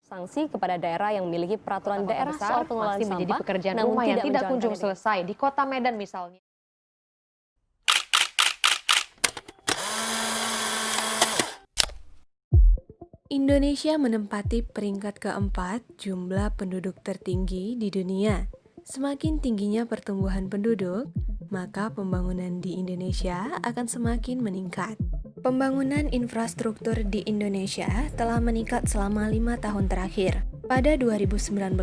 sanksi kepada daerah yang memiliki peraturan daerah soal pengelolaan masih menjadi sampah, pekerjaan namun rumah yang tidak kunjung menjalankan ini. selesai di Kota Medan misalnya. Indonesia menempati peringkat keempat jumlah penduduk tertinggi di dunia. Semakin tingginya pertumbuhan penduduk, maka pembangunan di Indonesia akan semakin meningkat. Pembangunan infrastruktur di Indonesia telah meningkat selama 5 tahun terakhir. Pada 2019,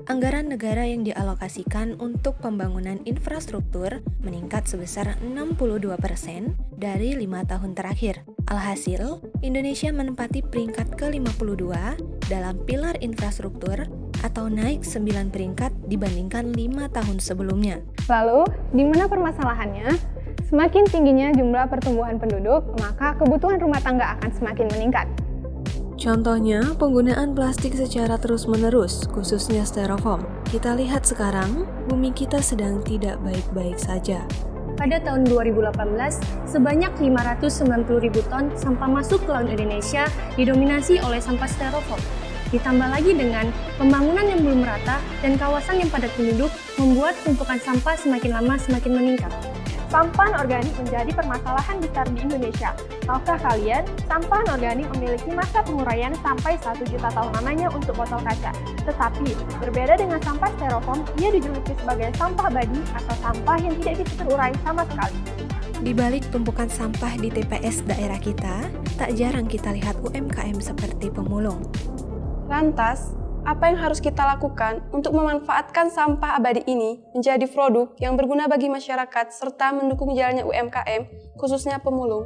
anggaran negara yang dialokasikan untuk pembangunan infrastruktur meningkat sebesar 62% dari 5 tahun terakhir. Alhasil, Indonesia menempati peringkat ke-52 dalam pilar infrastruktur atau naik 9 peringkat dibandingkan 5 tahun sebelumnya. Lalu, di mana permasalahannya? Semakin tingginya jumlah pertumbuhan penduduk, maka kebutuhan rumah tangga akan semakin meningkat. Contohnya, penggunaan plastik secara terus-menerus, khususnya styrofoam. Kita lihat sekarang, bumi kita sedang tidak baik-baik saja. Pada tahun 2018, sebanyak 590.000 ton sampah masuk ke laut Indonesia didominasi oleh sampah styrofoam. Ditambah lagi dengan pembangunan yang belum merata dan kawasan yang padat penduduk membuat tumpukan sampah semakin lama semakin meningkat. Sampah organik menjadi permasalahan besar di Indonesia. Tahukah kalian, sampah organik memiliki masa penguraian sampai 1 juta tahun lamanya untuk botol kaca. Tetapi, berbeda dengan sampah styrofoam, ia dijuluki sebagai sampah abadi atau sampah yang tidak bisa terurai sama sekali. Di balik tumpukan sampah di TPS daerah kita, tak jarang kita lihat UMKM seperti pemulung. Lantas, apa yang harus kita lakukan untuk memanfaatkan sampah abadi ini menjadi produk yang berguna bagi masyarakat serta mendukung jalannya UMKM, khususnya pemulung?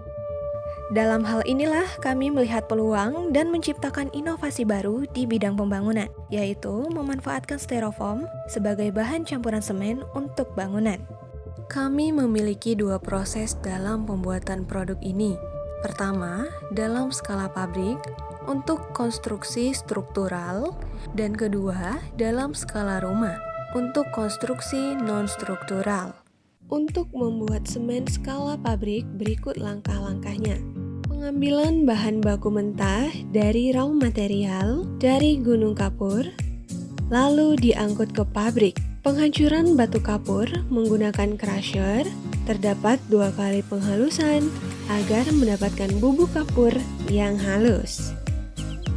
Dalam hal inilah kami melihat peluang dan menciptakan inovasi baru di bidang pembangunan, yaitu memanfaatkan styrofoam sebagai bahan campuran semen untuk bangunan. Kami memiliki 2 proses dalam pembuatan produk ini. Pertama, dalam skala pabrik, untuk konstruksi struktural, dan kedua dalam skala rumah untuk konstruksi non-struktural. Untuk membuat semen skala pabrik berikut langkah-langkahnya. Pengambilan bahan baku mentah dari raw material dari gunung kapur, lalu diangkut ke pabrik. Penghancuran batu kapur menggunakan crusher, terdapat 2 kali penghalusan agar mendapatkan bubuk kapur yang halus.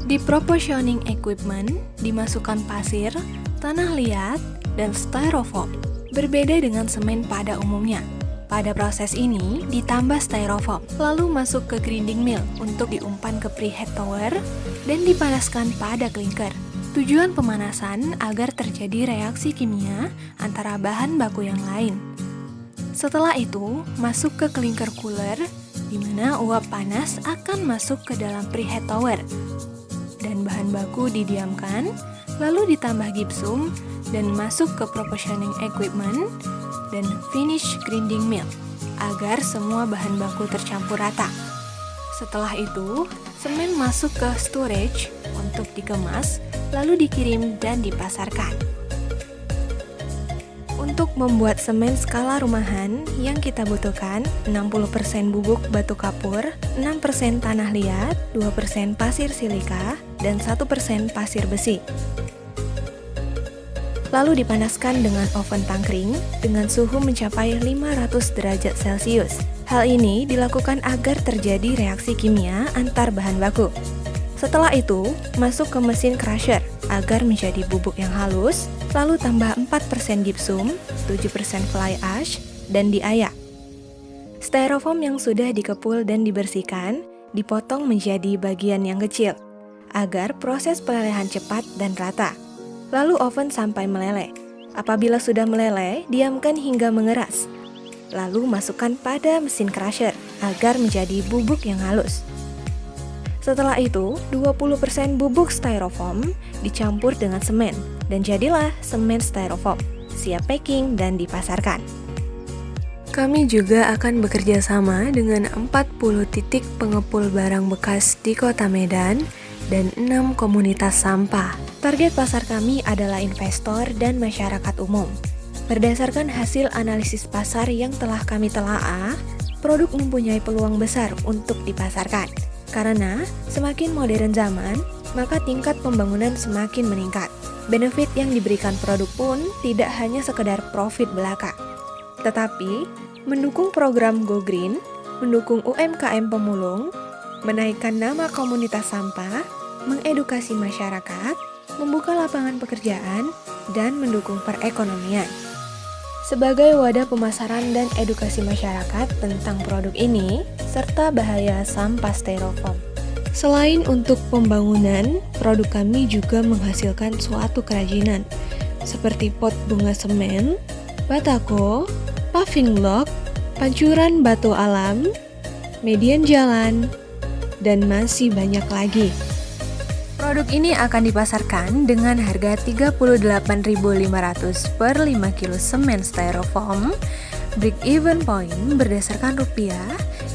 Di proportioning equipment dimasukkan pasir, tanah liat, dan styrofoam. Berbeda dengan semen pada umumnya. Pada proses ini ditambah styrofoam, lalu masuk ke grinding mill untuk diumpan ke preheat tower dan dipanaskan pada clinker. Tujuan pemanasan agar terjadi reaksi kimia antara bahan baku yang lain. Setelah itu, masuk ke clinker cooler, di mana uap panas akan masuk ke dalam preheat tower. Dan bahan baku didiamkan, lalu ditambah gipsum dan masuk ke proportioning equipment dan finish grinding mill agar semua bahan baku tercampur rata. Setelah itu, semen masuk ke storage untuk dikemas, lalu dikirim dan dipasarkan. Untuk membuat semen skala rumahan yang kita butuhkan 60% bubuk batu kapur, 6% tanah liat, 2% pasir silika, dan 1% pasir besi. Lalu dipanaskan dengan oven tangkring dengan suhu mencapai 500 derajat Celcius. Hal ini dilakukan agar terjadi reaksi kimia antar bahan baku. Setelah itu, masuk ke mesin crusher agar menjadi bubuk yang halus, lalu tambah 4% gipsum, 7% fly ash, dan diayak. Styrofoam yang sudah dikepul dan dibersihkan, dipotong menjadi bagian yang kecil, agar proses pelelehan cepat dan rata. Lalu oven sampai meleleh. Apabila sudah meleleh, diamkan hingga mengeras. Lalu masukkan pada mesin crusher, agar menjadi bubuk yang halus. Setelah itu, 20% bubuk styrofoam dicampur dengan semen, dan jadilah semen styrofoam, siap packing dan dipasarkan. Kami juga akan bekerja sama dengan 40 titik pengepul barang bekas di Kota Medan dan 6 komunitas sampah. Target pasar kami adalah investor dan masyarakat umum. Berdasarkan hasil analisis pasar yang telah kami telaah, produk mempunyai peluang besar untuk dipasarkan. Karena semakin modern zaman, maka tingkat pembangunan semakin meningkat. Benefit yang diberikan produk pun tidak hanya sekedar profit belaka, tetapi mendukung program Go Green, mendukung UMKM pemulung, menaikkan nama komunitas sampah, mengedukasi masyarakat, membuka lapangan pekerjaan, dan mendukung perekonomian. Sebagai wadah pemasaran dan edukasi masyarakat tentang produk ini, serta bahaya sampah styrofoam. Selain untuk pembangunan, produk kami juga menghasilkan suatu kerajinan, seperti pot bunga semen, batako, paving block, pancuran batu alam, median jalan, dan masih banyak lagi. Produk ini akan dipasarkan dengan harga Rp38.500 per 5 kilo semen styrofoam, break even point berdasarkan rupiah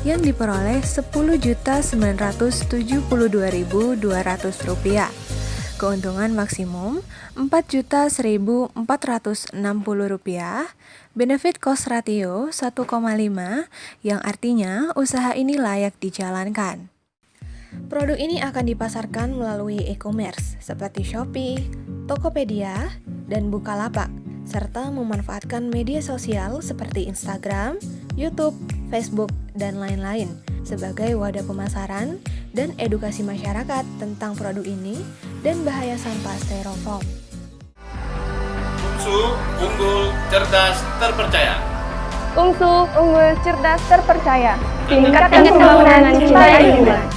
yang diperoleh Rp10.972.200. Keuntungan maksimum Rp4.1.460, benefit cost ratio 1,5 yang artinya usaha ini layak dijalankan. Produk ini akan dipasarkan melalui e-commerce seperti Shopee, Tokopedia, dan Bukalapak, serta memanfaatkan media sosial seperti Instagram, YouTube, Facebook, dan lain-lain sebagai wadah pemasaran dan edukasi masyarakat tentang produk ini dan bahaya sampah styrofoam. UMSU, unggul, cerdas, terpercaya. UMSU, unggul, cerdas, terpercaya. Tingkatkan pembangunan, cintai lingkungan.